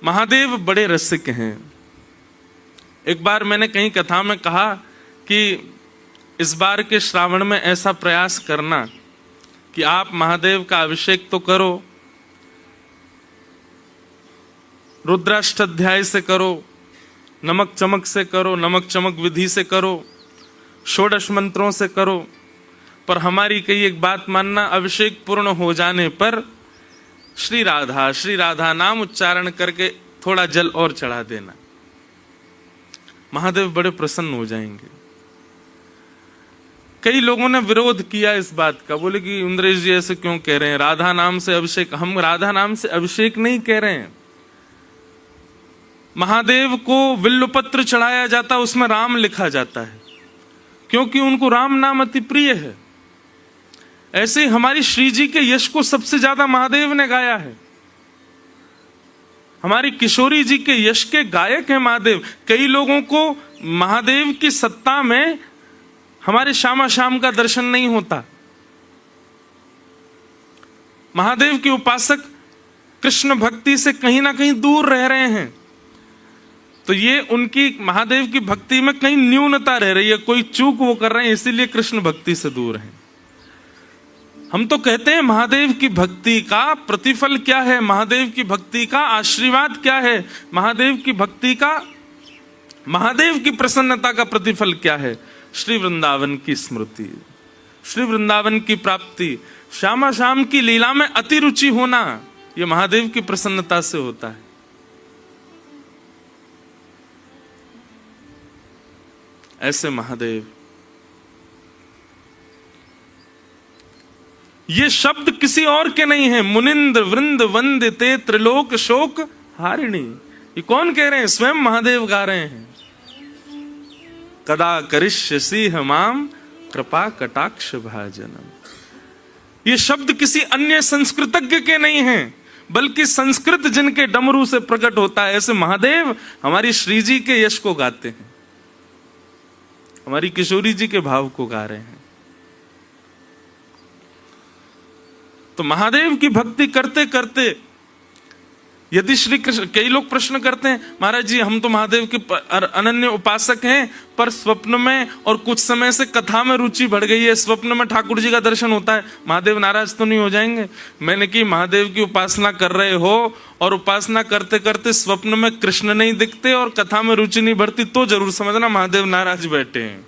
महादेव बड़े रसिक हैं। एक बार मैंने कहीं कथा में कहा कि इस बार के श्रावण में ऐसा प्रयास करना कि आप महादेव का अभिषेक तो करो, रुद्राष्टाध्याय से करो, नमक चमक से करो, नमक चमक विधि से करो, षोडश मंत्रों से करो, पर हमारी कई एक बात मानना, अभिषेक पूर्ण हो जाने पर श्री राधा नाम उच्चारण करके थोड़ा जल और चढ़ा देना। महादेव बड़े प्रसन्न हो जाएंगे। कई लोगों ने विरोध किया इस बात का, बोले कि इंद्रेश जी ऐसे क्यों कह रहे हैं, राधा नाम से अभिषेक। हम राधा नाम से अभिषेक नहीं कह रहे हैं। महादेव को विल्लपत्र चढ़ाया जाता, उसमें राम लिखा जाता है क्योंकि उनको राम नाम अति प्रिय है। ऐसे ही हमारी श्री जी के यश को सबसे ज्यादा महादेव ने गाया है। हमारी किशोरी जी के यश के गायक है महादेव। कई लोगों को महादेव की सत्ता में हमारे श्यामा श्याम का दर्शन नहीं होता। महादेव के उपासक कृष्ण भक्ति से कहीं ना कहीं दूर रह रहे हैं, तो ये उनकी महादेव की भक्ति में कहीं न्यूनता रह रही है, कोई चूक वो कर रहे हैं, इसीलिए कृष्ण भक्ति से दूर हैं। हम तो कहते हैं महादेव की भक्ति का प्रतिफल क्या है, महादेव की भक्ति का आशीर्वाद क्या है, महादेव की भक्ति का, महादेव की प्रसन्नता का प्रतिफल क्या है। श्री वृंदावन की स्मृति, श्री वृंदावन की प्राप्ति, श्यामा श्याम की लीला में अति रुचि होना, यह महादेव की प्रसन्नता से होता है। ऐसे महादेव, ये शब्द किसी और के नहीं है। मुनिंद्र वृंद वंदिते त्रिलोक शोक हारिणी, ये कौन कह रहे हैं? स्वयं महादेव गा रहे हैं। कदा करिष्यसि माम कृपा कटाक्ष भाजनम, ये शब्द किसी अन्य संस्कृतज्ञ के नहीं हैं, बल्कि संस्कृत जिनके डमरू से प्रकट होता है, ऐसे महादेव हमारी श्री जी के यश को गाते हैं, हमारी किशोरी जी के भाव को गा रहे हैं। तो महादेव की भक्ति करते करते यदि श्री कृष्ण, कई लोग प्रश्न करते हैं, महाराज जी हम तो महादेव के अनन्य उपासक हैं, पर स्वप्न में और कुछ समय से कथा में रुचि बढ़ गई है, स्वप्न में ठाकुर जी का दर्शन होता है, महादेव नाराज तो नहीं हो जाएंगे? मैंने कि महादेव की उपासना कर रहे हो और उपासना करते करते स्वप्न में कृष्ण नहीं दिखते और कथा में रुचि नहीं बढ़ती, तो जरूर समझना महादेव नाराज बैठे हैं।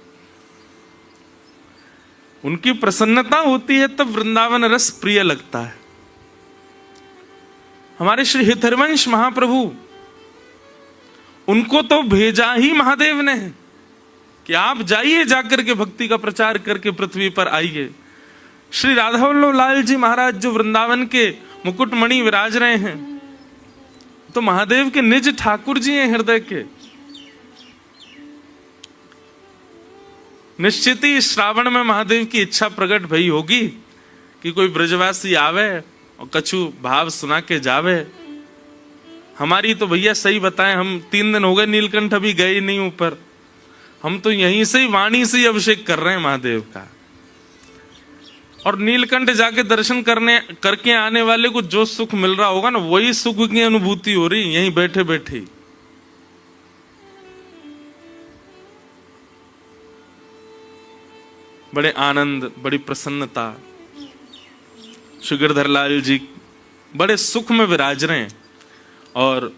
उनकी प्रसन्नता होती है तब वृंदावन रस प्रिय लगता है। हमारे श्री हितहरिवंश महाप्रभु, उनको तो भेजा ही महादेव ने है कि आप जाइए, जाकर के भक्ति का प्रचार करके पृथ्वी पर आइए। श्री राधावल्लभ लाल जी महाराज जो वृंदावन के मुकुटमणि विराज रहे हैं, तो महादेव के निज ठाकुर जी हैं हृदय के। निश्चित ही श्रावण में महादेव की इच्छा प्रकट भई होगी कि कोई ब्रजवासी आवे और कछु भाव सुना के जावे। हमारी तो भैया सही बताएं, हम 3 दिन हो गए नीलकंठ अभी गए नहीं ऊपर, हम तो यहीं से ही वाणी से ही अभिषेक कर रहे हैं महादेव का। और नीलकंठ जाके दर्शन करके आने वाले को जो सुख मिल रहा होगा ना, वही सुख की अनुभूति हो रही यहीं बैठे बैठे। बड़े आनंद, बड़ी प्रसन्नता, श्री गिरधर लाल जी बड़े सुख में विराज रहे हैं। और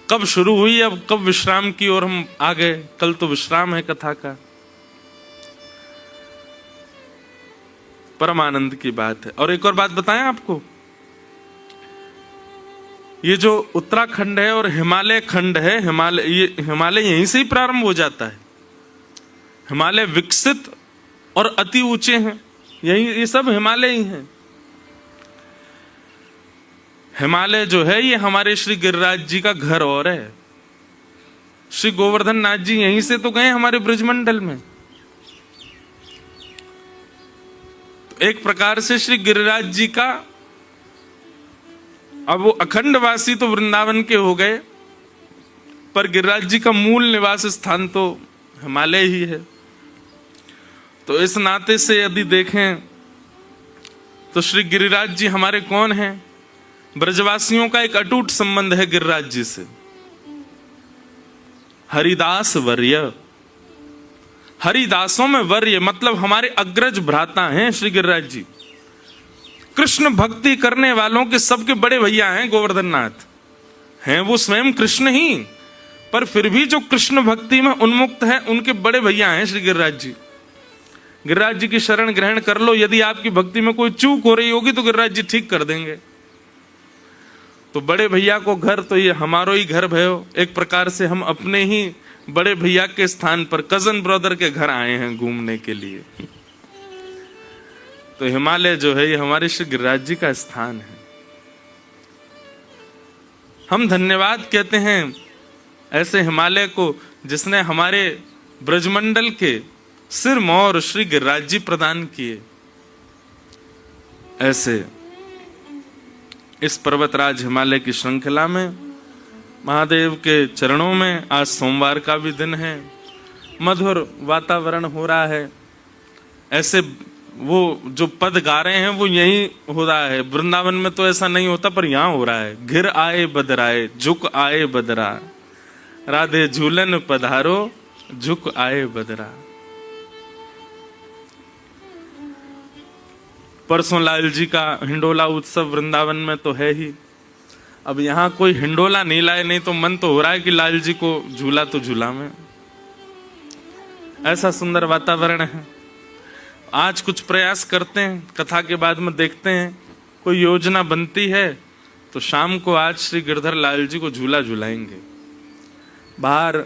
कब शुरू हुई, अब कब विश्राम की ओर हम आ गए। कल तो विश्राम है कथा का। परम आनंद की बात है। और एक और बात बताएं आपको, ये जो उत्तराखंड है और हिमालय खंड है, हिमालय यहीं से ही प्रारंभ हो जाता है। हिमालय विकसित और अति ऊंचे हैं, यही ये सब हिमालय ही हैं। हिमालय जो है ये हमारे श्री गिरिराज जी का घर और है। श्री गोवर्धन नाथ जी यहीं से तो गए हमारे ब्रजमंडल में। तो एक प्रकार से श्री गिरिराज जी का, अब वो अखंड वासी तो वृंदावन के हो गए, पर गिरिराज जी का मूल निवास स्थान तो हिमालय ही है। तो इस नाते से यदि देखें तो श्री गिरिराज जी हमारे कौन हैं? ब्रजवासियों का एक अटूट संबंध है गिरिराज जी से। हरिदास वर्य, हरिदासों में वर्य मतलब हमारे अग्रज भ्राता हैं श्री गिरिराज जी। कृष्ण भक्ति करने वालों के सबके बड़े भैया हैं गोवर्धन नाथ, हैं वो स्वयं कृष्ण ही, पर फिर भी जो कृष्ण भक्ति में उन्मुक्त है उनके बड़े भैया हैं श्री गिरिराज जी। गिरिराज जी की शरण ग्रहण कर लो, यदि आपकी भक्ति में कोई चूक हो रही होगी तो गिरिराज जी ठीक कर देंगे। तो बड़े भैया को घर तो ये हमारो ही घर भयो, एक प्रकार से हम अपने ही बड़े भैया के स्थान पर कजन ब्रदर के घर आए हैं घूमने के लिए। तो हिमालय जो है ये हमारे श्री गिरिराज जी का स्थान है। हम धन्यवाद कहते हैं ऐसे हिमालय को जिसने हमारे ब्रजमंडल के सिर मोर श्री गिरिराज जी प्रदान किए। ऐसे इस पर्वतराज हिमालय की श्रृंखला में महादेव के चरणों में आज सोमवार का भी दिन है, मधुर वातावरण हो रहा है। ऐसे वो जो पद गा रहे हैं वो यही हो रहा है, वृंदावन में तो ऐसा नहीं होता पर यहाँ हो रहा है। घिर आए बदराए झुक आए बदरा, राधे झूलन पधारो झुक आए बदरा। परसों लाल जी का हिंडोला उत्सव वृंदावन में तो है ही। अब यहाँ कोई हिंडोला नहीं लाए, नहीं तो मन तो हो रहा है कि लाल जी को झूला तो झूला में। ऐसा सुंदर वातावरण है। आज कुछ प्रयास करते हैं, कथा के बाद में देखते हैं कोई योजना बनती है तो शाम को आज श्री गिरधर लाल जी को झूला झूलाएंगे बाहर।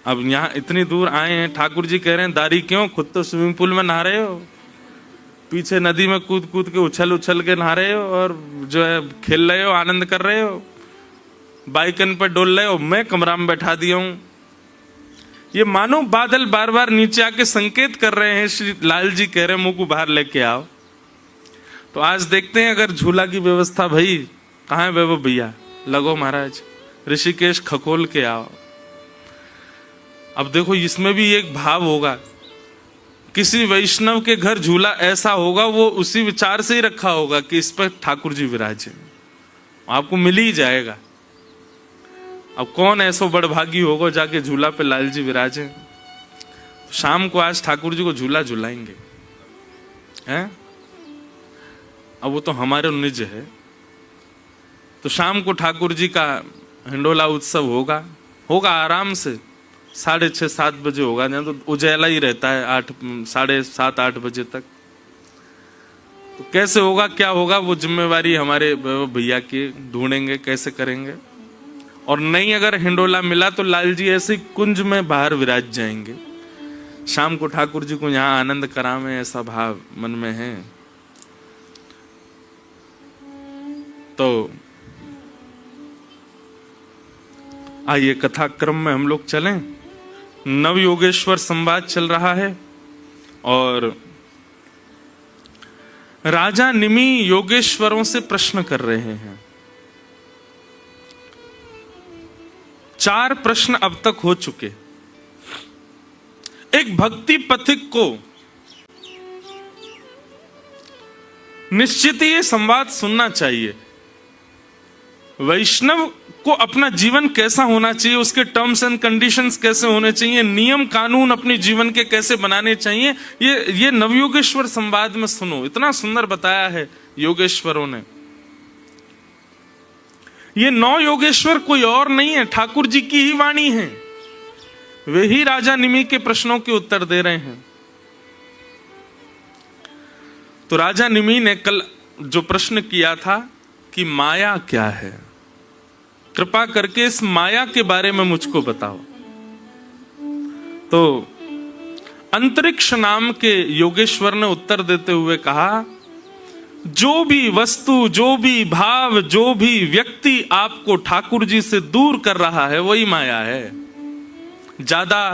अब यहाँ इतनी दूर आए हैं, ठाकुर जी कह रहे हैं दारी क्यों, खुद तो स्विमिंग पूल में नहा रहे हो, पीछे नदी में कूद कूद के उछल उछल के नहा रहे हो और जो है खेल रहे हो, आनंद कर रहे हो, बाइकन पर डोल रहे हो, मैं कमरा में बैठा दिया हूं। ये मानो बादल बार बार नीचे आके संकेत कर रहे हैं, श्री लाल जी कह रहे हैं मुंह को बाहर लेके आओ। तो आज देखते हैं अगर झूला की व्यवस्था भाई कहाँ है वैभव भैया, लगो महाराज ऋषिकेश खकोल के आओ। अब देखो इसमें भी एक भाव होगा, किसी वैष्णव के घर झूला ऐसा होगा वो उसी विचार से ही रखा होगा कि इस पर ठाकुर जी विराजे, आपको मिल ही जाएगा। अब कौन ऐसा बड़भागी होगा जाके झूला पे लाल जी विराजे। शाम को आज ठाकुर जी को झूला झूलाएंगे हैं। अब वो तो हमारे निज है, तो शाम को ठाकुर जी का हिंडोला उत्सव होगा आराम से 6:30-7 बजे होगा, तो उजाला ही रहता है 7:30-8 बजे तक। तो कैसे होगा क्या होगा वो जिम्मेवारी हमारे भैया की, ढूंढेंगे कैसे करेंगे। और नहीं अगर हिंडोला मिला तो लाल जी ऐसे कुंज में बाहर विराज जाएंगे, शाम को ठाकुर जी को यहाँ आनंद करावें, ऐसा भाव मन में है। तो आइए कथा क्रम में हम लोग चलें। नव योगेश्वर संवाद चल रहा है और राजा निमि योगेश्वरों से प्रश्न कर रहे हैं। 4 प्रश्न अब तक हो चुके। एक भक्ति पथिक को निश्चित ये संवाद सुनना चाहिए। वैष्णव को अपना जीवन कैसा होना चाहिए, उसके टर्म्स एंड कंडीशंस कैसे होने चाहिए, नियम कानून अपने जीवन के कैसे बनाने चाहिए, ये नवयोगेश्वर संवाद में सुनो। इतना सुंदर बताया है योगेश्वरों ने। ये 9 योगेश्वर कोई और नहीं है, ठाकुर जी की ही वाणी है। वे ही राजा निमि के प्रश्नों के उत्तर दे रहे हैं। तो राजा निमि ने कल जो प्रश्न किया था कि माया क्या है, कृपा करके इस माया के बारे में मुझको बताओ। तो अंतरिक्ष नाम के योगेश्वर ने उत्तर देते हुए कहा, जो भी वस्तु, जो भी भाव, जो भी व्यक्ति आपको ठाकुर जी से दूर कर रहा है वही माया है। ज्यादा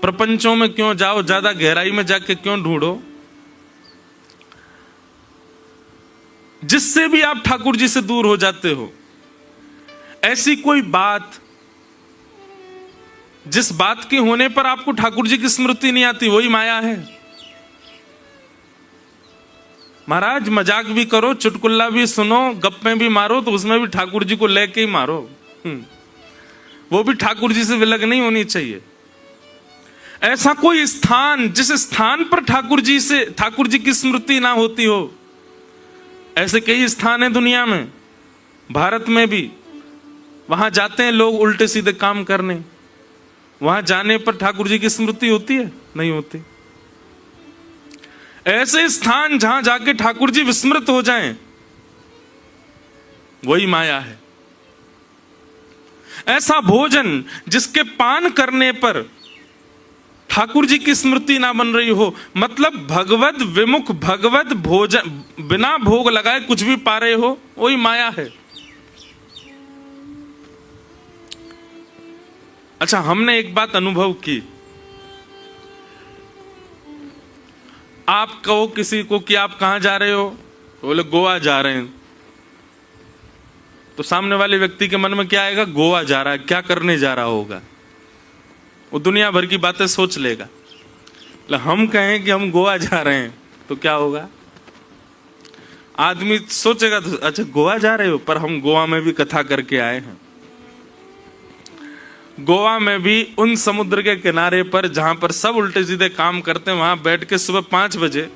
प्रपंचों में क्यों जाओ, ज्यादा गहराई में जाके क्यों ढूंढो। जिससे भी आप ठाकुर जी से दूर हो जाते हो, ऐसी कोई बात जिस बात के होने पर आपको ठाकुर जी की स्मृति नहीं आती वही माया है। महाराज मजाक भी करो, चुटकुल्ला भी सुनो, गप्पे भी मारो, तो उसमें भी ठाकुर जी को लेके ही मारो। वो भी ठाकुर जी से विलग नहीं होनी चाहिए। ऐसा कोई स्थान जिस स्थान पर ठाकुर जी की स्मृति ना होती हो, ऐसे कई स्थान हैं दुनिया में, भारत में भी। वहां जाते हैं लोग उल्टे सीधे काम करने, वहां जाने पर ठाकुर जी की स्मृति होती है? नहीं होती। ऐसे स्थान जहां जाके ठाकुर जी विस्मृत हो जाएं, वही माया है। ऐसा भोजन जिसके पान करने पर ठाकुर जी की स्मृति ना बन रही हो, मतलब भगवत विमुख, भगवत भोजन बिना भोग लगाए कुछ भी पा रहे हो, वही माया है। अच्छा, हमने एक बात अनुभव की, आप कहो किसी को कि आप कहां जा रहे हो, बोले गोवा जा रहे हैं, तो सामने वाले व्यक्ति के मन में क्या आएगा? गोवा जा रहा है, क्या करने जा रहा होगा? वो दुनिया भर की बातें सोच लेगा। हम कहें कि हम गोवा जा रहे हैं तो क्या होगा? आदमी सोचेगा तो अच्छा गोवा जा रहे हो, पर हम गोवा में भी कथा करके आए हैं। गोवा में भी उन समुद्र के किनारे पर जहां पर सब उल्टे सीधे काम करते हैं, वहां बैठ के सुबह 5 बजे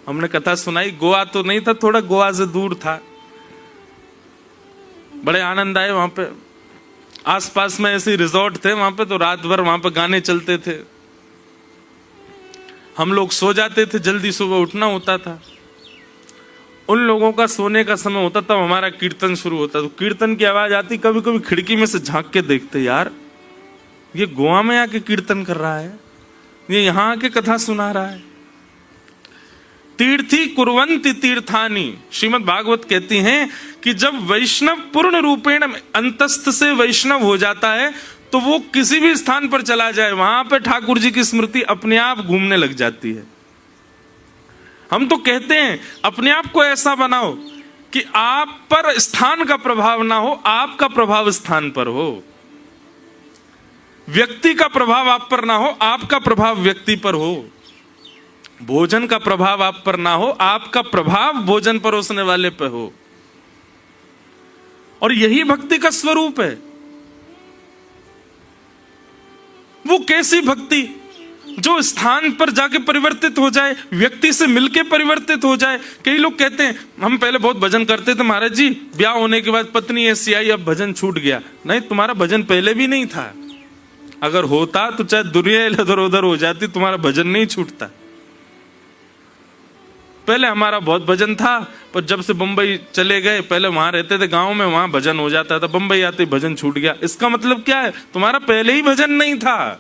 हमने कथा सुनाई। गोवा तो नहीं था, थोड़ा गोवा से दूर था, बड़े आनंद आए। वहां पे आसपास में ऐसे रिजॉर्ट थे, वहां पे तो रात भर वहां पे गाने चलते थे। हम लोग सो जाते थे, जल्दी सुबह उठना होता था। उन लोगों का सोने का समय होता तब हमारा कीर्तन शुरू होता। तो कीर्तन की आवाज आती, कभी कभी खिड़की में से झांक के देखते, यार ये गोवा में आके कीर्तन कर रहा है, ये यहां आके कथा सुना रहा है। तीर्थी कुर्वन्ति तीर्थानि, श्रीमद् भागवत कहती हैं कि जब वैष्णव पूर्ण रूपेण अंतस्थ से वैष्णव हो जाता है, तो वो किसी भी स्थान पर चला जाए, वहां पर ठाकुर जी की स्मृति अपने आप घूमने लग जाती है। हम तो कहते हैं अपने आप को ऐसा बनाओ कि आप पर स्थान का प्रभाव ना हो, आपका प्रभाव स्थान पर हो। व्यक्ति का प्रभाव आप पर ना हो, आपका प्रभाव व्यक्ति पर हो। भोजन का प्रभाव आप पर ना हो, आपका प्रभाव भोजन परोसने वाले पर हो। और यही भक्ति का स्वरूप है। वो कैसी भक्ति जो स्थान पर जाके परिवर्तित हो जाए, व्यक्ति से मिलके परिवर्तित हो जाए। कई लोग कहते हैं हम पहले बहुत भजन करते थे महाराज जी, ब्याह होने के बाद पत्नी ऐसी आई, अब भजन छूट गया। नहीं, तुम्हारा भजन पहले भी नहीं था। अगर होता तो चाहे दुनिया इधर उधर हो जाती, तुम्हारा भजन नहीं छूटता। पहले हमारा बहुत भजन था, पर जब से बंबई चले गए, पहले वहां रहते थे गांव में, वहां भजन हो जाता था, बंबई आते भजन छूट गया। इसका मतलब क्या है? तुम्हारा पहले ही भजन नहीं था,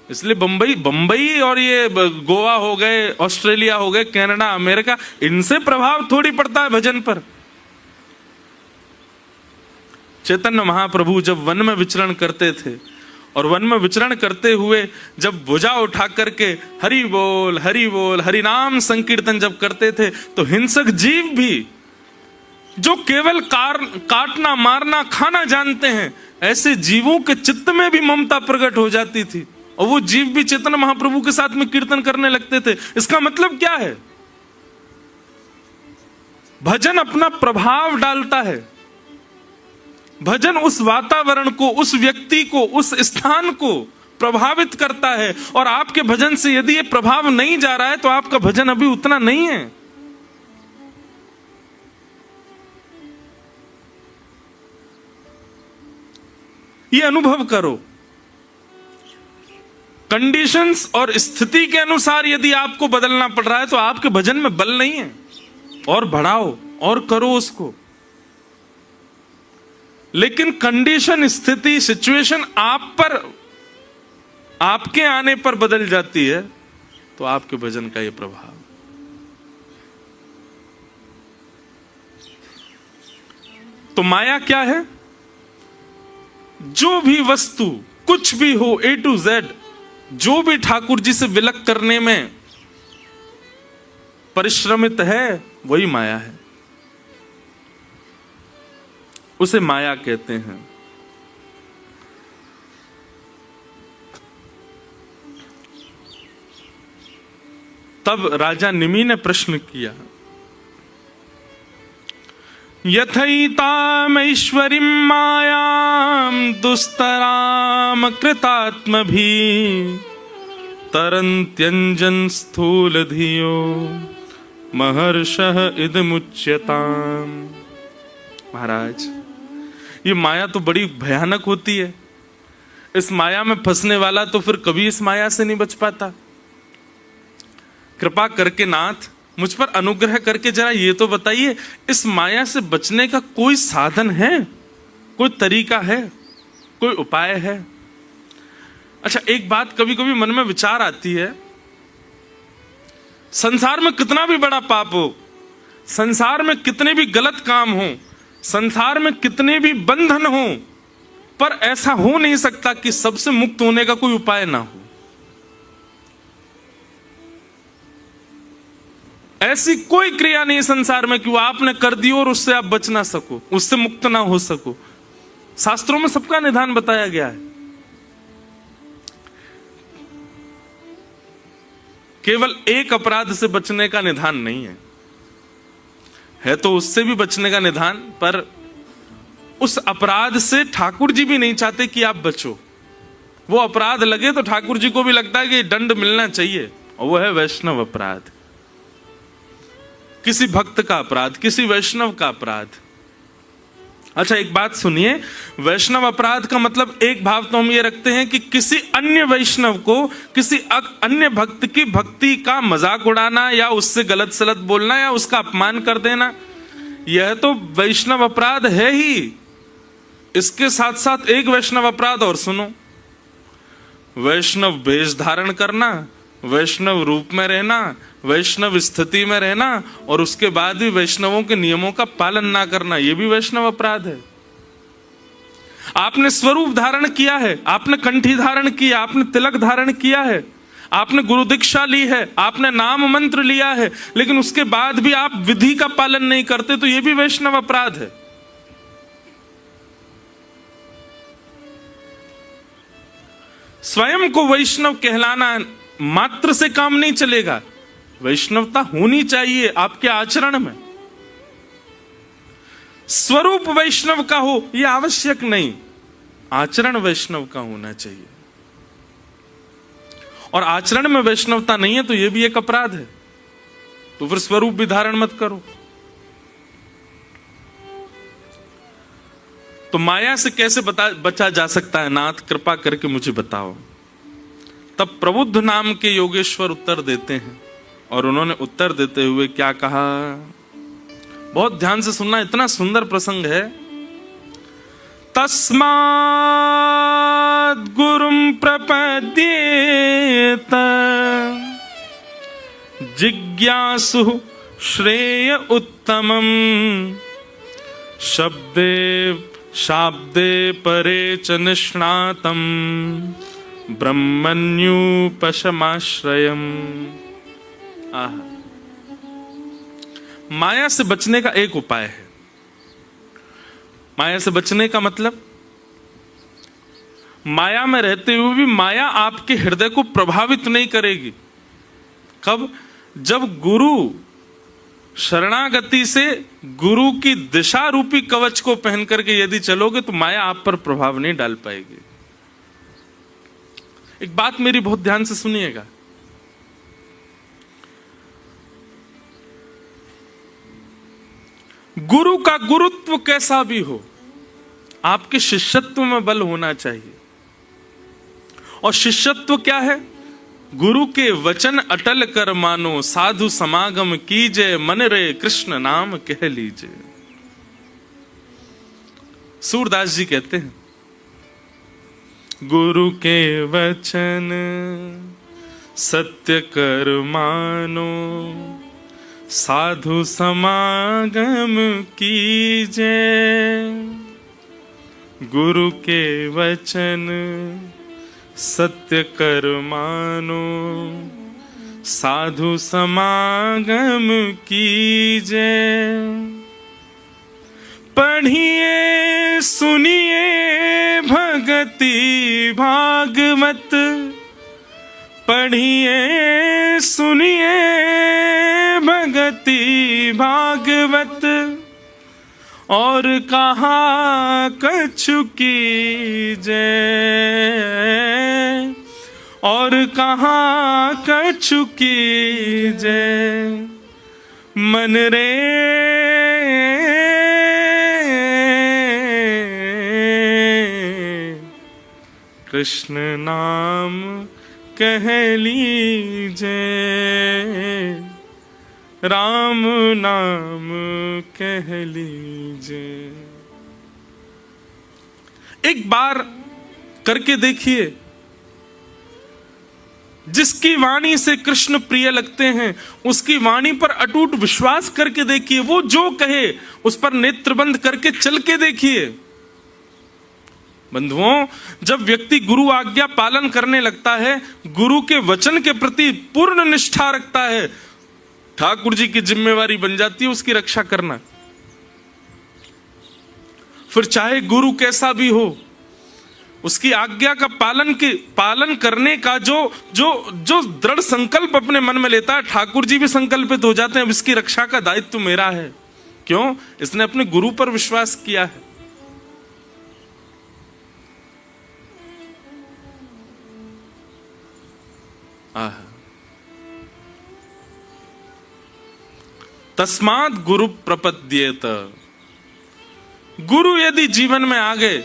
इसलिए बंबई और ये गोवा हो गए, ऑस्ट्रेलिया हो गए, कनाडा, अमेरिका, इनसे प्रभाव थोड़ी पड़ता है भजन पर। चैतन्य महाप्रभु जब वन में विचरण करते थे, और वन में विचरण करते हुए जब भुजा उठा करके हरि बोल हरि नाम संकीर्तन जब करते थे, तो हिंसक जीव भी जो केवल काटना मारना खाना जानते हैं, ऐसे जीवों के चित्त में भी ममता प्रकट हो जाती थी, और वो जीव भी चैतन्य महाप्रभु के साथ में कीर्तन करने लगते थे। इसका मतलब क्या है? भजन अपना प्रभाव डालता है। भजन उस वातावरण को, उस व्यक्ति को, उस स्थान को प्रभावित करता है। और आपके भजन से यदि ये प्रभाव नहीं जा रहा है, तो आपका भजन अभी उतना नहीं है। ये अनुभव करो। कंडीशंस और स्थिति के अनुसार यदि आपको बदलना पड़ रहा है, तो आपके भजन में बल नहीं है। और बढ़ाओ और करो उसको। लेकिन कंडीशन, स्थिति, सिचुएशन आप पर, आपके आने पर बदल जाती है, तो आपके भजन का यह प्रभाव। तो माया क्या है? जो भी वस्तु, कुछ भी हो, A to Z, जो भी ठाकुर जी से विलक करने में परिश्रमित है, वही माया है। उसे माया कहते हैं। तब राजा निमि ने प्रश्न किया, यथैतामैश्वरीं मायां दुस्तराम कृतात्मभिः तरन्त्यञ्जन स्थूल धियो महर्षः इदमुच्यताम्। महाराज, ये माया तो बड़ी भयानक होती है। इस माया में फंसने वाला तो फिर कभी इस माया से नहीं बच पाता। कृपा करके नाथ मुझ पर अनुग्रह करके जरा ये तो बताइए, इस माया से बचने का कोई साधन है, कोई तरीका है, कोई उपाय है? अच्छा, एक बात कभी कभी मन में विचार आती है, संसार में कितना भी बड़ा पाप हो, संसार में कितने भी गलत काम हो, संसार में कितने भी बंधन हो, पर ऐसा हो नहीं सकता कि सबसे मुक्त होने का कोई उपाय ना हो। ऐसी कोई क्रिया नहीं संसार में कि वो आपने कर दी और उससे आप बच ना सको, उससे मुक्त ना हो सको। शास्त्रों में सबका निदान बताया गया है। केवल एक अपराध से बचने का निदान नहीं है तो उससे भी बचने का निदान, पर उस अपराध से ठाकुर जी भी नहीं चाहते कि आप बचो। वो अपराध लगे तो ठाकुर जी को भी लगता है कि दंड मिलना चाहिए, और वो है वैष्णव अपराध, किसी भक्त का अपराध, किसी वैष्णव का अपराध। अच्छा, एक बात सुनिए, वैष्णव अपराध का मतलब एक भाव तो हम ये रखते हैं कि किसी अन्य वैष्णव को, किसी अन्य भक्त की भक्ति का मजाक उड़ाना या उससे गलत सलत बोलना या उसका अपमान कर देना, यह तो वैष्णव अपराध है ही। इसके साथ साथ एक वैष्णव अपराध और सुनो, वैष्णव वेश धारण करना, वैष्णव रूप में रहना, वैष्णव स्थिति में रहना, और उसके बाद भी वैष्णवों के नियमों का पालन ना करना, यह भी वैष्णव अपराध है। आपने स्वरूप धारण किया है, आपने कंठी धारण किया, आपने तिलक धारण किया है, आपने गुरु दीक्षा ली है, आपने नाम मंत्र लिया है, लेकिन उसके बाद भी आप विधि का पालन नहीं करते, तो यह भी वैष्णव अपराध है। स्वयं को वैष्णव कहलाना मात्र से काम नहीं चलेगा, वैष्णवता होनी चाहिए आपके आचरण में। स्वरूप वैष्णव का हो यह आवश्यक नहीं, आचरण वैष्णव का होना चाहिए। और आचरण में वैष्णवता नहीं है तो यह भी एक अपराध है, तो फिर स्वरूप भी धारण मत करो। तो माया से कैसे बचा जा सकता है नाथ, कृपा करके मुझे बताओ। तब प्रबुद्ध नाम के योगेश्वर उत्तर देते हैं, और उन्होंने उत्तर देते हुए क्या कहा, बहुत ध्यान से सुनना, इतना सुंदर प्रसंग है। तस्मात् गुरुं प्रपद्येत जिज्ञासु श्रेय उत्तमं शब्दे शाब्दे परे च निष्णातं ब्रह्मण्युपशमाश्रयम्। माया से बचने का एक उपाय है। माया से बचने का मतलब, माया में रहते हुए भी माया आपके हृदय को प्रभावित नहीं करेगी। कब? जब गुरु शरणागति से गुरु की दिशा रूपी कवच को पहन करके यदि चलोगे तो माया आप पर प्रभाव नहीं डाल पाएगी। एक बात मेरी बहुत ध्यान से सुनिएगा, गुरु का गुरुत्व कैसा भी हो, आपके शिष्यत्व में बल होना चाहिए। और शिष्यत्व क्या है? गुरु के वचन अटल कर मानो, साधु समागम कीजे, मन रे कृष्ण नाम कह लीजिए। सूरदास जी कहते हैं, गुरु के वचन सत्य कर मानो, साधु समागम कीजे। गुरु के वचन सत्य कर मानो, साधु समागम कीजे। पढ़िए सुनिए भगति भागवत, पढ़िए सुनिए भगति भागवत, और कहा कछु कीजय, और कहा कछु कीजय। मन रे कृष्ण नाम कह लीजय, राम नाम कह लीजय। एक बार करके देखिए, जिसकी वाणी से कृष्ण प्रिय लगते हैं उसकी वाणी पर अटूट विश्वास करके देखिए। वो जो कहे उस पर नेत्र बंद करके चल के देखिए। बंधुओं, जब व्यक्ति गुरु आज्ञा पालन करने लगता है, गुरु के वचन के प्रति पूर्ण निष्ठा रखता है, ठाकुर जी की जिम्मेवारी बन जाती है उसकी रक्षा करना। फिर चाहे गुरु कैसा भी हो, उसकी आज्ञा का पालन करने का जो दृढ़ संकल्प अपने मन में लेता है, ठाकुर जी भी संकल्पित हो जाते हैं, अब इसकी रक्षा का दायित्व मेरा है। क्यों? इसने अपने गुरु पर विश्वास किया है। तस्मात् गुरु प्रपद्येत। गुरु यदि जीवन में आ गए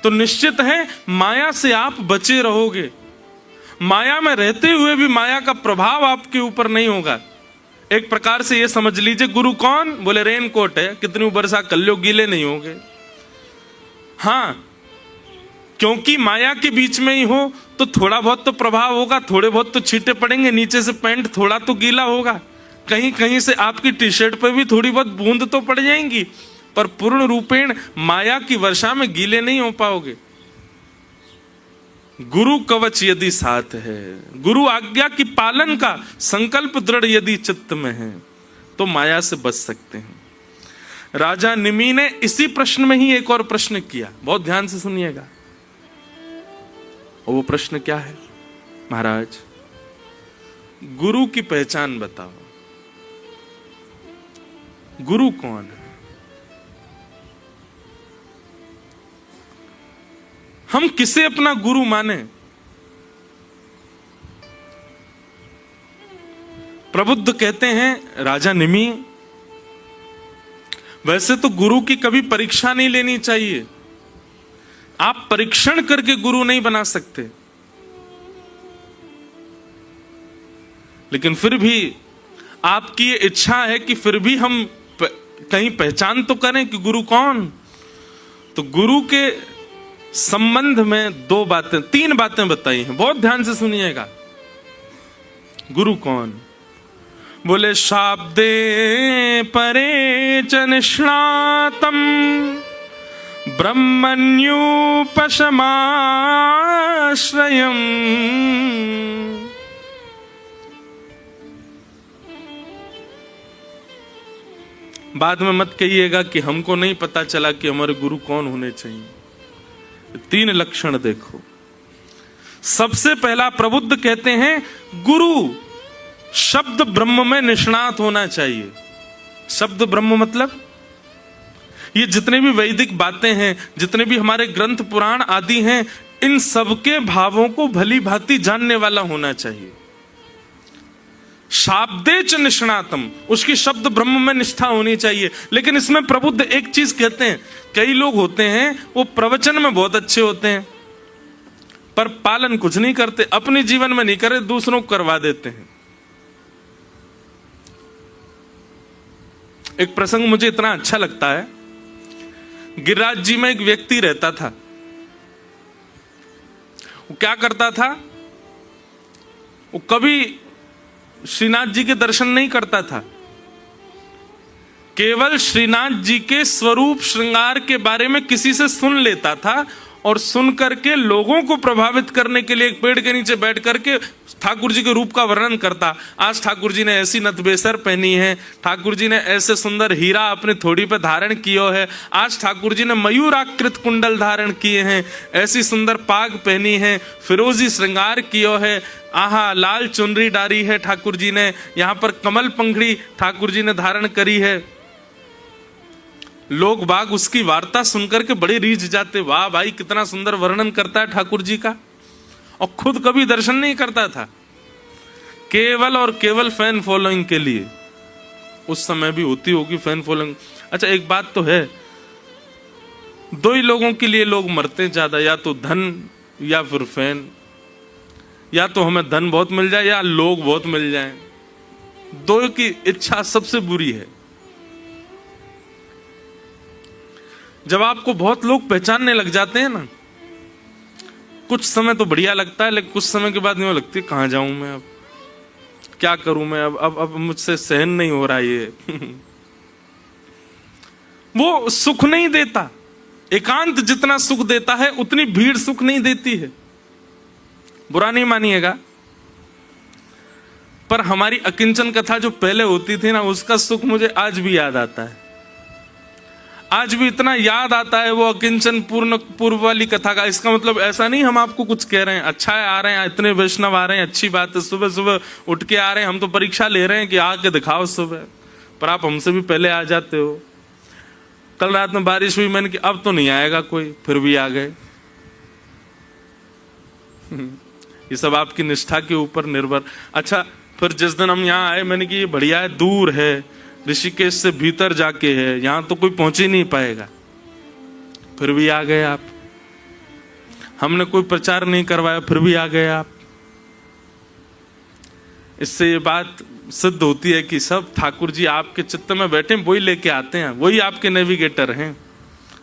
तो निश्चित है माया से आप बचे रहोगे। माया में रहते हुए भी माया का प्रभाव आपके ऊपर नहीं होगा। एक प्रकार से ये समझ लीजिए, गुरु कौन? बोले रेन कोट है, कितनी बरसा कर लो गीले नहीं होगे। हाँ, क्योंकि माया के बीच में ही हो तो थोड़ा बहुत तो प्रभाव होगा, थोड़े बहुत तो छींटे पड़ेंगे, नीचे से पैंट थोड़ा तो गीला होगा, कहीं कहीं से आपकी टी शर्ट पर भी थोड़ी बहुत बूंद तो पड़ जाएंगी, पर पूर्ण रूपेण माया की वर्षा में गीले नहीं हो पाओगे। गुरु कवच यदि साथ है, गुरु आज्ञा की पालन का संकल्प दृढ़ यदि चित्त में है, तो माया से बच सकते हैं। राजा निमि ने इसी प्रश्न में ही एक और प्रश्न किया, बहुत ध्यान से सुनिएगा। और वो प्रश्न क्या है? महाराज, गुरु की पहचान बताओ। गुरु कौन है? हम किसे अपना गुरु माने? प्रबुद्ध कहते हैं, राजा निमि, वैसे तो गुरु की कभी परीक्षा नहीं लेनी चाहिए। आप परीक्षण करके गुरु नहीं बना सकते, लेकिन फिर भी आपकी ये इच्छा है कि फिर भी हम कहीं पहचान तो करें कि गुरु कौन। तो गुरु के संबंध में तीन बातें बताई हैं, बहुत ध्यान से सुनिएगा। गुरु कौन? बोले शाब्दे परे च निष्णातम ब्रह्मण्युपशमाश्रयम्। बाद में मत कहिएगा कि हमको नहीं पता चला कि हमारे गुरु कौन होने चाहिए। तीन लक्षण देखो। सबसे पहला प्रबुद्ध कहते हैं गुरु शब्द ब्रह्म में निष्णात होना चाहिए। शब्द ब्रह्म मतलब ये जितने भी वैदिक बातें हैं, जितने भी हमारे ग्रंथ पुराण आदि हैं, इन सबके भावों को भली भांति जानने वाला होना चाहिए। शाब्दे च निष्णातम, उसकी शब्द ब्रह्म में निष्ठा होनी चाहिए। लेकिन इसमें प्रबुद्ध एक चीज कहते हैं, कई लोग होते हैं वो प्रवचन में बहुत अच्छे होते हैं पर पालन कुछ नहीं करते, अपने जीवन में नहीं करे, दूसरों को करवा देते हैं। एक प्रसंग मुझे इतना अच्छा लगता है। गिरिराज जी में एक व्यक्ति रहता था। वो क्या करता था? वो कभी श्रीनाथ जी के दर्शन नहीं करता था, केवल श्रीनाथ जी के स्वरूप श्रृंगार के बारे में किसी से सुन लेता था और सुन करके लोगों को प्रभावित करने के लिए एक पेड़ के नीचे बैठ करके ठाकुर जी के रूप का वर्णन करता। आज ठाकुर जी ने ऐसी नतबेसर पहनी है, ठाकुर जी ने ऐसे सुंदर हीरा अपने थोड़ी पे धारण कियो है, आज ठाकुर जी ने मयूराकृत कुंडल धारण किए हैं, ऐसी सुंदर पाग पहनी है, फिरोजी श्रृंगार कियो है, आहा लाल चुनरी डारी है ठाकुर जी ने, यहाँ पर कमल पंखड़ी ठाकुर जी ने धारण करी है। लोग बाग उसकी वार्ता सुनकर के बड़े रीझ जाते, वाह भाई कितना सुंदर वर्णन करता है ठाकुर जी का। और खुद कभी दर्शन नहीं करता था, केवल और केवल फैन फॉलोइंग के लिए। उस समय भी होती होगी फैन फॉलोइंग। अच्छा एक बात तो है, दो ही लोगों के लिए लोग मरते ज्यादा, या तो धन या फिर फैन। या तो हमें धन बहुत मिल जाए या लोग बहुत मिल जाएं, दो की इच्छा सबसे बुरी है। जब आपको बहुत लोग पहचानने लग जाते हैं ना, कुछ समय तो बढ़िया लगता है, लेकिन कुछ समय के बाद नहीं लगती कहां जाऊं मैं, अब क्या करूं मैं, अब मुझसे सहन नहीं हो रहा ये। वो सुख नहीं देता। एकांत जितना सुख देता है उतनी भीड़ सुख नहीं देती है, बुरा नहीं मानिएगा। पर हमारी अकिंचन कथा जो पहले होती थी ना, उसका सुख मुझे आज भी याद आता है। आज भी इतना याद आता है वो अकिंचन पूर्व वाली कथा का। इसका मतलब ऐसा नहीं हम आपको कुछ कह रहे हैं, अच्छा है आ रहे हैं, इतने वैष्णव आ रहे हैं, अच्छी बात है, सुबह सुबह उठ के आ रहे हैं, हम तो परीक्षा ले रहे हैं कि आके दिखाओ सुबह, पर आप हमसे भी पहले आ जाते हो। कल रात में बारिश हुई, मैंने कि अब तो नहीं आएगा कोई, फिर भी आ गए। ये सब आपकी निष्ठा के ऊपर निर्भर। अच्छा फिर जिस दिन हम यहाँ आए, मैंने कि ये बढ़िया है, दूर है, ऋषिकेश से भीतर जाके है, यहां तो कोई पहुंच ही नहीं पाएगा, फिर भी आ गए आप। हमने कोई प्रचार नहीं करवाया, फिर भी आ गए आप। इससे ये बात सिद्ध होती है कि सब ठाकुर जी आपके चित्त में बैठे, वही लेके आते हैं, वही आपके नेविगेटर हैं,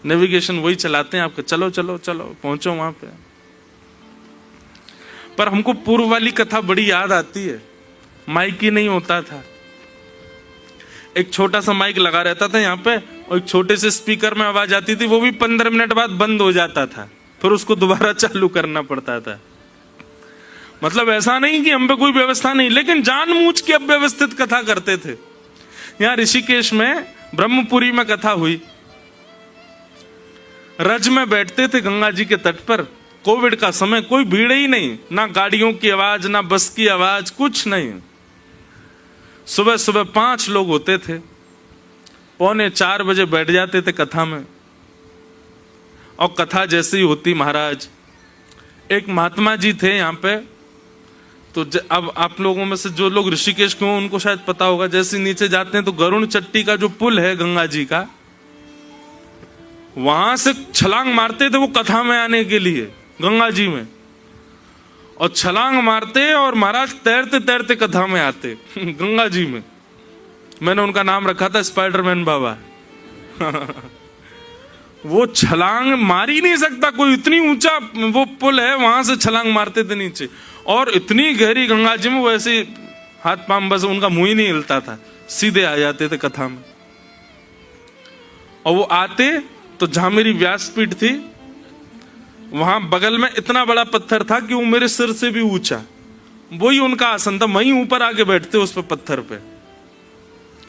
नेविगेशन वही चलाते हैं आपके, चलो चलो चलो पहुंचो वहां पे। पर हमको पूर्व वाली कथा बड़ी याद आती है। माइक ही नहीं होता था, एक छोटा सा माइक लगा रहता था यहाँ पे, और एक छोटे से स्पीकर में आवाज आती थी, वो भी 15 मिनट बाद बंद हो जाता था, फिर उसको दोबारा चालू करना पड़ता था। मतलब ऐसा नहीं कि हम पे कोई व्यवस्था नहीं, लेकिन जानबूझ के अव्यवस्थित कथा करते थे। यहाँ ऋषिकेश में ब्रह्मपुरी में कथा हुई, रज में बैठते थे गंगा जी के तट पर, कोविड का समय, कोई भीड़ ही नहीं, ना गाड़ियों की आवाज, ना बस की आवाज, कुछ नहीं। सुबह सुबह 5 लोग होते थे, 3:45 बजे बैठ जाते थे कथा में। और कथा जैसी होती महाराज, एक महात्मा जी थे यहाँ पे, तो अब आप लोगों में से जो लोग ऋषिकेश के हों उनको शायद पता होगा, जैसे नीचे जाते हैं तो गरुण चट्टी का जो पुल है गंगा जी का, वहां से छलांग मारते थे वो कथा में आने के लिए गंगा जी में, और छलांग मारते और महाराज तैरते तैरते कथा में आते गंगा जी में। मैंने उनका नाम रखा था स्पाइडरमैन बाबा। वो छलांग मार ही नहीं सकता कोई, इतनी ऊंचा वो पुल है, वहां से छलांग मारते थे नीचे, और इतनी गहरी गंगा जी में वैसे हाथ पांव, बस उनका मुंह ही नहीं हिलता था, सीधे आ जाते थे कथा में। और वो आते तो जहां मेरी व्यासपीठ थी वहां बगल में इतना बड़ा पत्थर था कि वो मेरे सिर से भी ऊंचा, वही उनका आसन था, वहीं ऊपर आके बैठते उस पे पत्थर पे,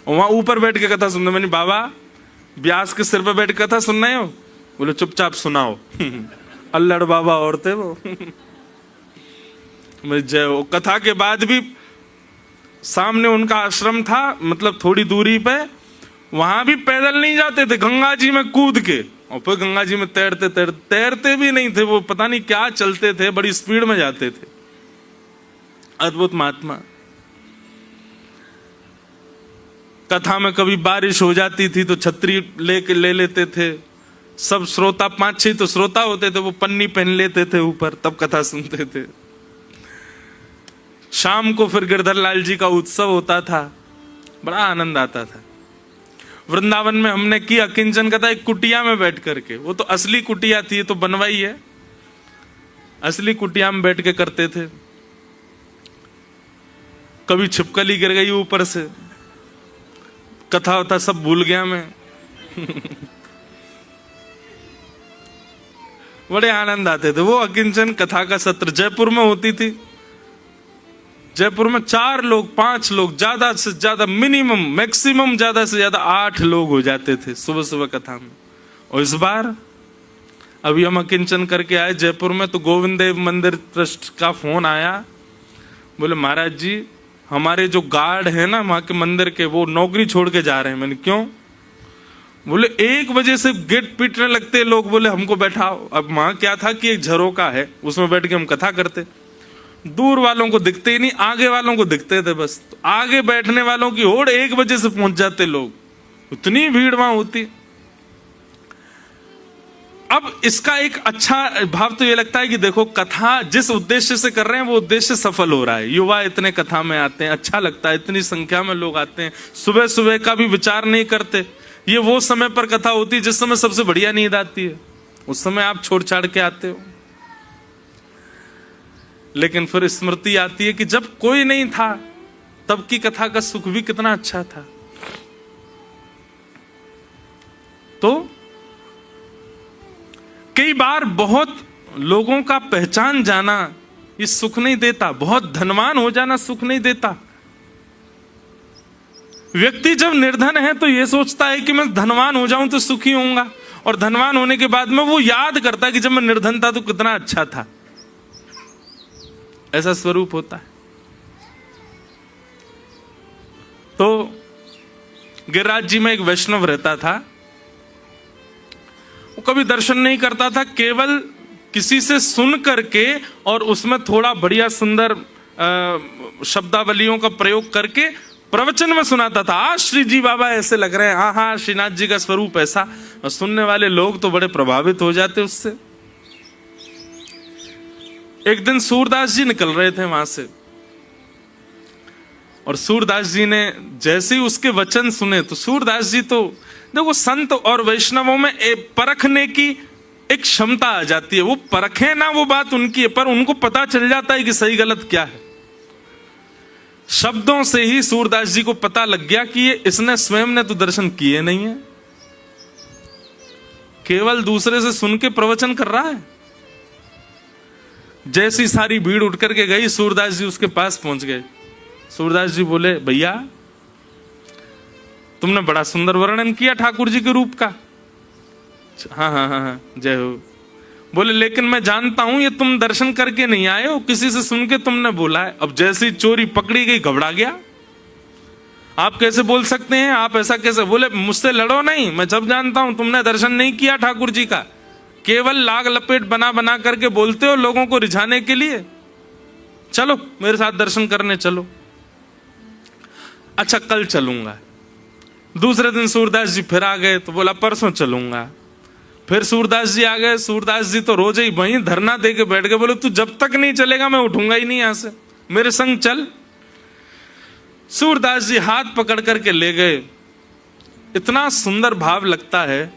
और वहां ऊपर बैठ के कथा सुनते। मैंने बाबा व्यास के सिर पे बैठ के कथा सुनना है? बोले चुपचाप सुनाओ। अल्लड़ बाबा और थे वो। जय हो। कथा के बाद भी सामने उनका आश्रम था, मतलब थोड़ी दूरी पे, वहां भी पैदल नहीं जाते थे, गंगा जी में कूद के, और फिर गंगा जी में तैरते तैरते, तैरते भी नहीं थे वो, पता नहीं क्या चलते थे, बड़ी स्पीड में जाते थे। अद्भुत महात्मा। कथा में कभी बारिश हो जाती थी तो छतरी ले लेते थे, सब श्रोता 5-6 तो श्रोता होते थे, वो पन्नी पहन लेते थे ऊपर, तब कथा सुनते थे। शाम को फिर गिरधर लाल जी का उत्सव होता था, बड़ा आनंद आता था। वृंदावन में हमने की अकिंचन कथा एक कुटिया में बैठ करके, वो तो असली कुटिया थी, तो बनवाई है, असली कुटिया में बैठ के करते थे। कभी छिपकली गिर गई ऊपर से, कथा होता सब भूल गया मैं। बड़े आनंद आते थे। वो अकिंचन कथा का सत्र जयपुर में होती थी। जयपुर में 4 लोग 5 लोग, ज्यादा से ज्यादा मिनिमम मैक्सिमम ज्यादा से ज्यादा 8 लोग हो जाते थे सुबह सुबह कथा में। और इस बार अभी हम अकिंचन करके आए जयपुर में, तो गोविंद देव मंदिर ट्रस्ट का फोन आया, बोले महाराज जी हमारे जो गार्ड है ना वहां के मंदिर के, वो नौकरी छोड़ के जा रहे हैं। मैंने क्यों? बोले 1 बजे से गेट पीटने लगते लोग, बोले हमको बैठाओ। अब वहां क्या था कि एक झरोका है, उसमें बैठ के हम कथा करते। दूर वालों को दिखते ही नहीं, आगे वालों को दिखते थे बस। तो आगे बैठने वालों की होड़ 1 बजे से पहुंच जाते लोग, उतनी भीड़ वहां होती। अब इसका एक अच्छा भाव तो ये लगता है कि देखो कथा जिस उद्देश्य से कर रहे हैं वो उद्देश्य सफल हो रहा है। युवा इतने कथा में आते हैं, अच्छा लगता है, इतनी संख्या में लोग आते हैं। सुबह सुबह का भी विचार नहीं करते। ये वो समय पर कथा होती है जिस समय सबसे बढ़िया नींद आती है, उस समय आप छोड़ छाड़ के आते हो। लेकिन फिर स्मृति आती है कि जब कोई नहीं था तब की कथा का सुख भी कितना अच्छा था। तो कई बार बहुत लोगों का पहचान जाना ये सुख नहीं देता, बहुत धनवान हो जाना सुख नहीं देता। व्यक्ति जब निर्धन है तो ये सोचता है कि मैं धनवान हो जाऊं तो सुखी होऊंगा, और धनवान होने के बाद में वो याद करता है कि जब मैं निर्धन था तो कितना अच्छा था। ऐसा स्वरूप होता है। तो गिरिराज जी में एक वैष्णव रहता था, वो कभी दर्शन नहीं करता था, केवल किसी से सुन करके और उसमें थोड़ा बढ़िया सुंदर शब्दावलियों का प्रयोग करके प्रवचन में सुनाता था। आज श्री जी बाबा ऐसे लग रहे हैं, हाँ हाँ श्रीनाथ जी का स्वरूप ऐसा, और सुनने वाले लोग तो बड़े प्रभावित हो जाते उससे। एक दिन सूरदास जी निकल रहे थे वहां से, और सूरदास जी ने जैसे ही उसके वचन सुने तो सूरदास जी तो देखो संत और वैष्णवों में परखने की एक क्षमता आ जाती है। वो परखे ना, वो बात उनकी है, पर उनको पता चल जाता है कि सही गलत क्या है। शब्दों से ही सूरदास जी को पता लग गया कि ये इसने स्वयं ने तो दर्शन किए नहीं है, केवल दूसरे से सुन के प्रवचन कर रहा है। जैसी सारी भीड़ उठ करके गई, सूरदास जी उसके पास पहुंच गए। सूरदास जी बोले भैया तुमने बड़ा सुंदर वर्णन किया ठाकुर जी के रूप का। हाँ हाँ हाँ हाँ जय हो। बोले लेकिन मैं जानता हूं ये तुम दर्शन करके नहीं आए हो, किसी से सुन के तुमने बोला है। अब जैसी चोरी पकड़ी गई घबरा गया, आप कैसे बोल सकते हैं, आप ऐसा कैसे? बोले मुझसे लड़ो नहीं, मैं जब जानता हूं तुमने दर्शन नहीं किया ठाकुर जी का, केवल लाग लपेट बना बना करके बोलते हो लोगों को रिझाने के लिए। चलो मेरे साथ दर्शन करने चलो। अच्छा कल चलूंगा। दूसरे दिन सूरदास जी फिर आ गए तो बोला परसों चलूंगा। फिर सूरदास जी आ गए। सूरदास जी तो रोज ही वहीं धरना दे के बैठ गए, बोले तू जब तक नहीं चलेगा मैं उठूंगा ही नहीं यहां से, मेरे संग चल। सूरदास जी हाथ पकड़ करके ले गए। इतना सुंदर भाव लगता है।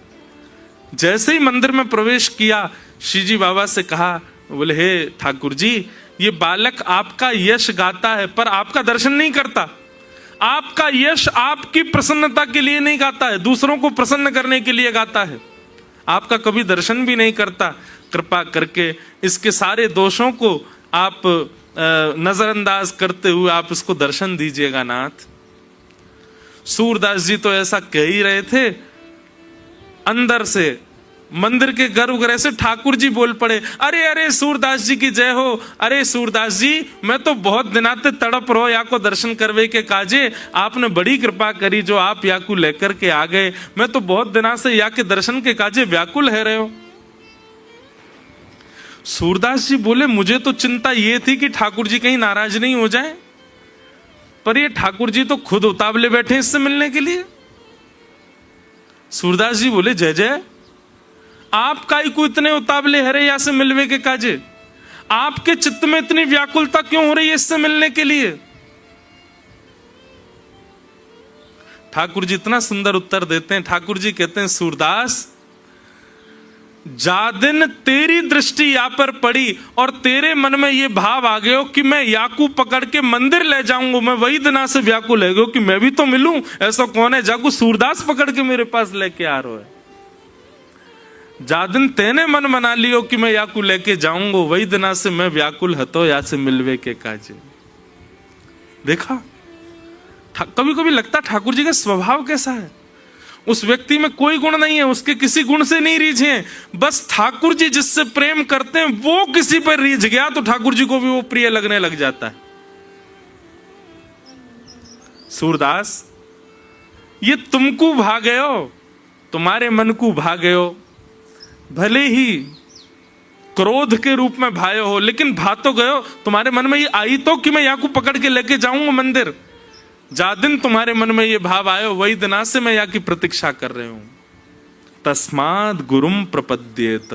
जैसे ही मंदिर में प्रवेश किया, श्री जी बाबा से कहा, बोले हे ठाकुर जी ये बालक आपका यश गाता है पर आपका दर्शन नहीं करता। आपका यश आपकी प्रसन्नता के लिए नहीं गाता है, दूसरों को प्रसन्न करने के लिए गाता है। आपका कभी दर्शन भी नहीं करता। कृपा करके इसके सारे दोषों को आप नजरअंदाज करते हुए आप इसको दर्शन दीजिएगा नाथ। सूरदास जी तो ऐसा कह ही रहे थे, अंदर से मंदिर के गर्भगृह से ठाकुर जी बोल पड़े, अरे अरे सूरदास जी की जय हो। अरे सूरदास जी मैं तो बहुत दिनाते तड़प रहो या को दर्शन करवे के काजे, आपने बड़ी कृपा करी जो आप या को लेकर के आ गए। मैं तो बहुत दिना से या के दर्शन के काजे व्याकुल है रहे हो। सूरदास जी बोले मुझे तो चिंता ये थी कि ठाकुर जी कहीं नाराज नहीं हो जाए, पर ये ठाकुर जी तो खुद उतावले बैठे इससे मिलने के लिए। सूरदास जी बोले जय जय, आपका ही को इतने उतावले है रे या से मिलवे के काजे, आपके चित्त में इतनी व्याकुलता क्यों हो रही है इससे मिलने के लिए? ठाकुर जी इतना सुंदर उत्तर देते हैं। ठाकुर जी कहते हैं सूरदास जा दिन तेरी दृष्टि या पर पड़ी और तेरे मन में ये भाव आ गया कि मैं याकू पकड़ के मंदिर ले जाऊंगा, मैं वही दिना से व्याकुल है कि मैं भी तो मिलूं। ऐसा कौन है जाकू सूरदास पकड़ के मेरे पास लेके आ रहा है? जादिन तेने मन मना लियो कि मैं याकू लेके जाऊंगा, वही दिना से मैं व्याकुल हतो या से मिलवे के काजे। देखा, कभी कभी लगता ठाकुर जी का स्वभाव कैसा है। उस व्यक्ति में कोई गुण नहीं है, उसके किसी गुण से नहीं रीझे, बस ठाकुर जी जिससे प्रेम करते हैं वो किसी पर रीझ गया तो ठाकुर जी को भी वो प्रिय लगने लग जाता है। सूरदास, ये तुमको भागयो, तुम्हारे मन को भागयो, भले ही क्रोध के रूप में भायो हो, लेकिन भा तो गयो। तुम्हारे मन में ये आई तो कि मैं यहाँ को पकड़ के लेके जाऊंगा मंदिर। जा दिन तुम्हारे मन में ये भाव आयो, वही दिना से मैं यहाँ की प्रतीक्षा कर रहे हूं। तस्माद गुरुम प्रपद्येत।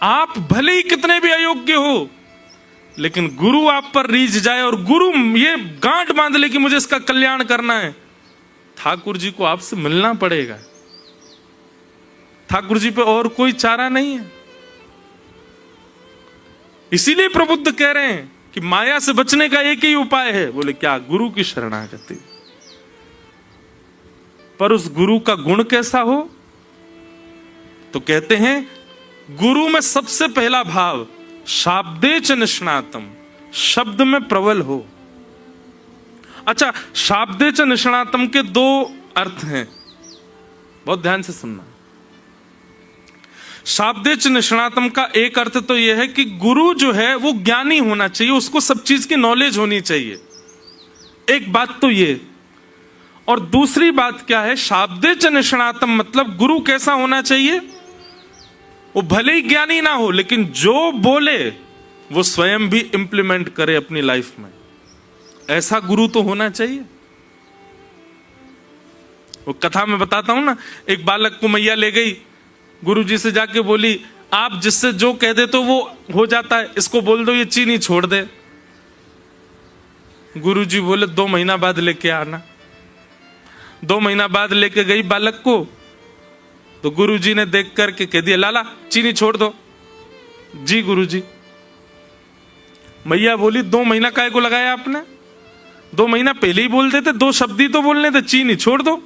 आप भले ही कितने भी अयोग्य हो, लेकिन गुरु आप पर रीझ जाए और गुरु ये गांठ बांध ले कि मुझे इसका कल्याण करना है, ठाकुर जी को आपसे मिलना पड़ेगा। ठाकुर जी पे और कोई चारा नहीं है। इसीलिए प्रबुद्ध कह रहे हैं कि माया से बचने का एक ही उपाय है। बोले क्या? गुरु की शरणागति। पर उस गुरु का गुण कैसा हो? तो कहते हैं गुरु में सबसे पहला भाव शाब्दे च निष्णातम, शब्द में प्रबल हो। अच्छा, शाब्दे च निष्णातम के दो अर्थ हैं, बहुत ध्यान से सुनना। शाब्दे च निष्णातम का एक अर्थ तो यह है कि गुरु जो है वो ज्ञानी होना चाहिए, उसको सब चीज की नॉलेज होनी चाहिए। एक बात तो ये, और दूसरी बात क्या है? शाब्दे च निष्णातम मतलब गुरु कैसा होना चाहिए? वो भले ही ज्ञानी ना हो, लेकिन जो बोले वो स्वयं भी इंप्लीमेंट करे अपनी लाइफ में। ऐसा गुरु तो होना चाहिए। वो कथा में बताता हूं ना, एक बालक को मैया ले गई, गुरुजी से जाके बोली आप जिससे जो कह दे तो वो हो जाता है, इसको बोल दो ये चीनी छोड़ दे। गुरुजी बोले 2 महीना बाद लेके आना। 2 महीना बाद लेके गई बालक को, तो गुरुजी ने देख करके कह दिया लाला चीनी छोड़ दो। जी गुरुजी। मैया बोली 2 महीना काहे को लगाया आपने? 2 महीना पहले ही बोल देते, 2 शब्द ही तो बोलने थे, चीनी छोड़ दो।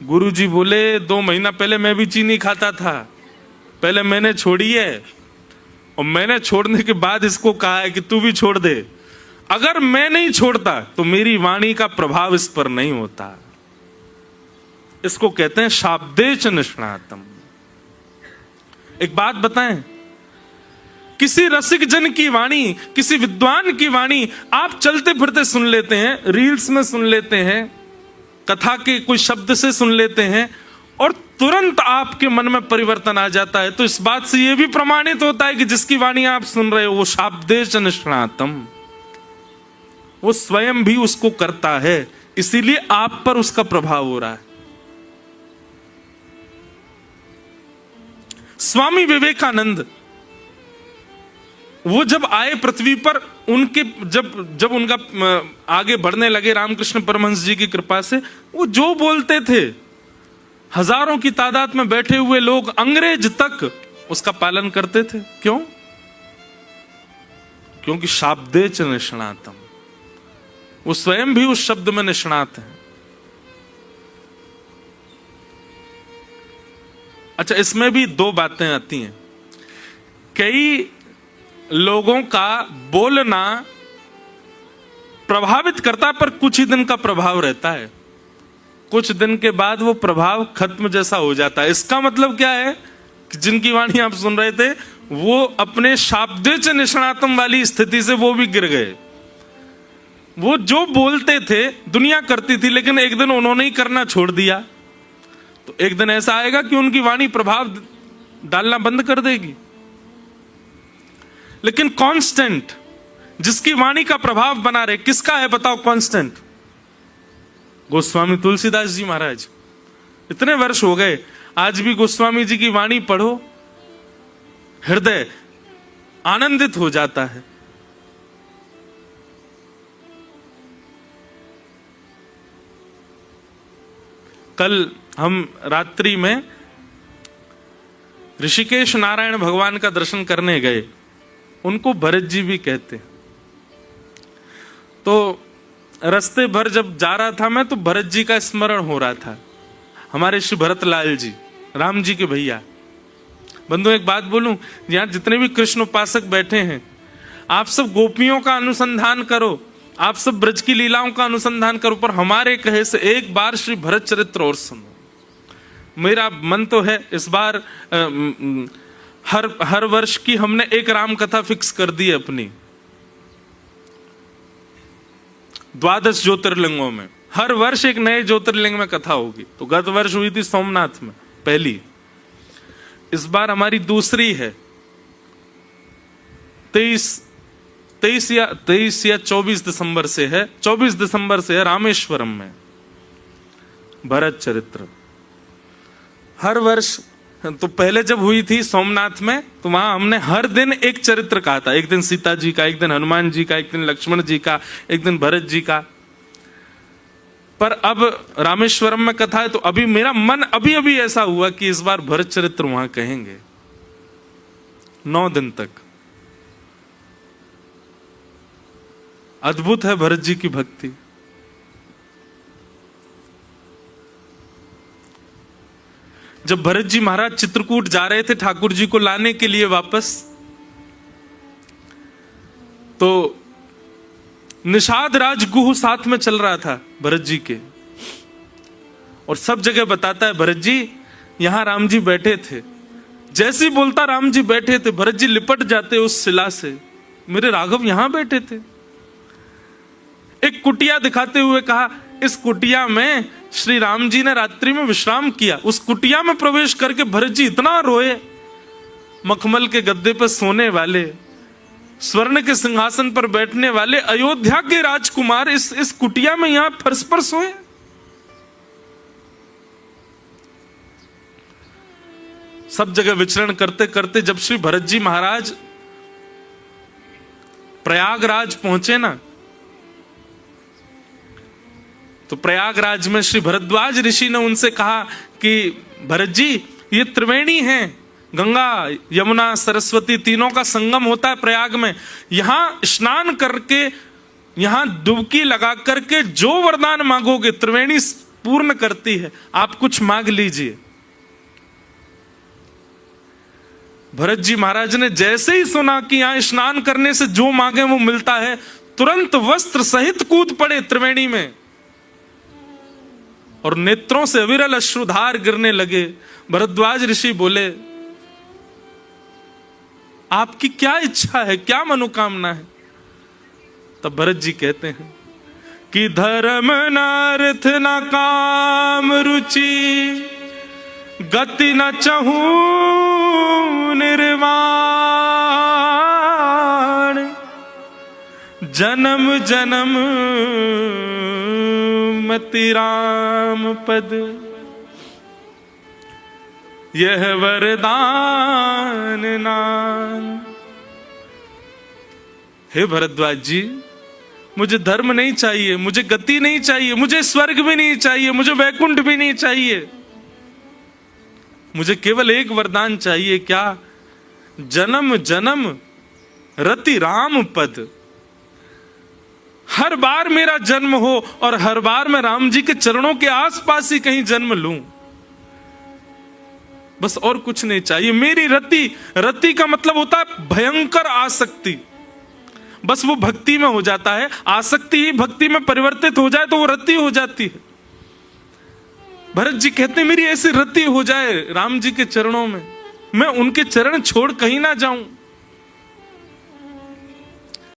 गुरुजी बोले 2 महीना पहले मैं भी चीनी खाता था, पहले मैंने छोड़ी है और मैंने छोड़ने के बाद इसको कहा है कि तू भी छोड़ दे। अगर मैं नहीं छोड़ता तो मेरी वाणी का प्रभाव इस पर नहीं होता। इसको कहते हैं शाब्दे च निष्णातम। एक बात बताएं, किसी रसिक जन की वाणी, किसी विद्वान की वाणी आप चलते फिरते सुन लेते हैं, रील्स में सुन लेते हैं, कथा के कोई शब्द से सुन लेते हैं और तुरंत आपके मन में परिवर्तन आ जाता है। तो इस बात से यह भी प्रमाणित होता है कि जिसकी वाणी आप सुन रहे हो वो शाब्दे च निष्णातम, वो स्वयं भी उसको करता है, इसीलिए आप पर उसका प्रभाव हो रहा है। स्वामी विवेकानंद वो जब आए पृथ्वी पर, उनके जब उनका आगे बढ़ने लगे रामकृष्ण परमहंस जी की कृपा से, वो जो बोलते थे हजारों की तादाद में बैठे हुए लोग, अंग्रेज तक उसका पालन करते थे। क्यों? क्योंकि शाब्दे च निष्णातम, वो स्वयं भी उस शब्द में निष्णात है। अच्छा, इसमें भी 2 बातें आती हैं। कई लोगों का बोलना प्रभावित करता, पर कुछ ही दिन का प्रभाव रहता है, कुछ दिन के बाद वो प्रभाव खत्म जैसा हो जाता है। इसका मतलब क्या है कि जिनकी वाणी आप सुन रहे थे वो अपने शाब्दे च निष्णातम वाली स्थिति से वो भी गिर गए। वो जो बोलते थे दुनिया करती थी, लेकिन एक दिन उन्होंने ही करना छोड़ दिया, तो एक दिन ऐसा आएगा कि उनकी वाणी प्रभाव डालना बंद कर देगी। लेकिन कांस्टेंट, जिसकी वाणी का प्रभाव बना रहे, किसका है बताओ कांस्टेंट? गोस्वामी तुलसीदास जी महाराज। इतने वर्ष हो गए, आज भी गोस्वामी जी की वाणी पढ़ो, हृदय आनंदित हो जाता है। कल हम रात्रि में ऋषिकेश नारायण भगवान का दर्शन करने गए, उनको भरत जी भी कहते। तो रास्ते भर जब जा रहा था मैं, तो भरत जी का स्मरण हो रहा था, हमारे श्री भरत लाल जी, राम जी के भैया। बंधु एक बात बोलूं, यहाँ जितने भी कृष्ण उपासक बैठे हैं, आप सब गोपियों का अनुसंधान करो, आप सब ब्रज की लीलाओं का अनुसंधान करो, पर हमारे कहे से एक बार श्री भरत चरित्र और सुनो। मेरा मन तो है इस बार हर वर्ष की हमने एक राम कथा फिक्स कर दी है अपनी, 12 ज्योतिर्लिंगों में हर वर्ष एक नए ज्योतिर्लिंग में कथा होगी। तो गत वर्ष हुई थी सोमनाथ में पहली, इस बार हमारी दूसरी है 23 या 24 दिसंबर से है, 24 दिसंबर से है रामेश्वरम में भरत चरित्र। हर वर्ष, तो पहले जब हुई थी सोमनाथ में, तो वहां हमने हर दिन एक चरित्र कहा था, एक दिन सीता जी का, एक दिन हनुमान जी का, एक दिन लक्ष्मण जी का, एक दिन भरत जी का। पर अब रामेश्वरम में कथा है, तो अभी मेरा मन अभी ऐसा हुआ कि इस बार भरत चरित्र वहां कहेंगे 9 दिन तक। अद्भुत है भरत जी की भक्ति। जब भरत जी महाराज चित्रकूट जा रहे थे ठाकुर जी को लाने के लिए वापस, तो निषाद राज गुह साथ में चल रहा था भरत जी के, और सब जगह बताता है भरत जी यहां राम जी बैठे थे। जैसे ही बोलता राम जी बैठे थे, भरत जी लिपट जाते उस शिला से, मेरे राघव यहां बैठे थे। एक कुटिया दिखाते हुए कहा, इस कुटिया में श्री राम जी ने रात्रि में विश्राम किया। उस कुटिया में प्रवेश करके भरत जी इतना रोए, मखमल के गद्दे पर सोने वाले, स्वर्ण के सिंहासन पर बैठने वाले अयोध्या के राजकुमार इस कुटिया में यहां फर्श पर सोए। सब जगह विचरण करते करते जब श्री भरत जी महाराज प्रयागराज पहुंचे ना, तो प्रयागराज में श्री भरद्वाज ऋषि ने उनसे कहा कि भरत जी ये त्रिवेणी हैं, गंगा यमुना सरस्वती तीनों का संगम होता है प्रयाग में, यहां स्नान करके, यहां डुबकी लगा करके जो वरदान मांगोगे त्रिवेणी पूर्ण करती है, आप कुछ मांग लीजिए। भरत जी महाराज ने जैसे ही सुना कि यहां स्नान करने से जो मांगे वो मिलता है, तुरंत वस्त्र सहित कूद पड़े त्रिवेणी में, और नेत्रों से अविरल अश्रुधार गिरने लगे। भरद्वाज ऋषि बोले, आपकी क्या इच्छा है, क्या मनोकामना है? तब भरत जी कहते हैं कि धर्म न अर्थ न काम रुचि, गति न चहूं निर्वाण, जन्म जन्म मति राम पद, यह वरदान नान। हे भरद्वाज जी, मुझे धर्म नहीं चाहिए, मुझे गति नहीं चाहिए, मुझे स्वर्ग भी नहीं चाहिए, मुझे वैकुंठ भी नहीं चाहिए, मुझे केवल एक वरदान चाहिए। क्या? जन्म जन्म रति राम पद। हर बार मेरा जन्म हो और हर बार मैं राम जी के चरणों के आसपास ही कहीं जन्म लूं, बस और कुछ नहीं चाहिए। मेरी रति, रति का मतलब होता है भयंकर आसक्ति, बस वो भक्ति में हो जाता है। आसक्ति ही भक्ति में परिवर्तित हो जाए तो वो रति हो जाती है। भरत जी कहते हैं मेरी ऐसी रति हो जाए राम जी के चरणों में, मैं उनके चरण छोड़ कहीं ना जाऊं।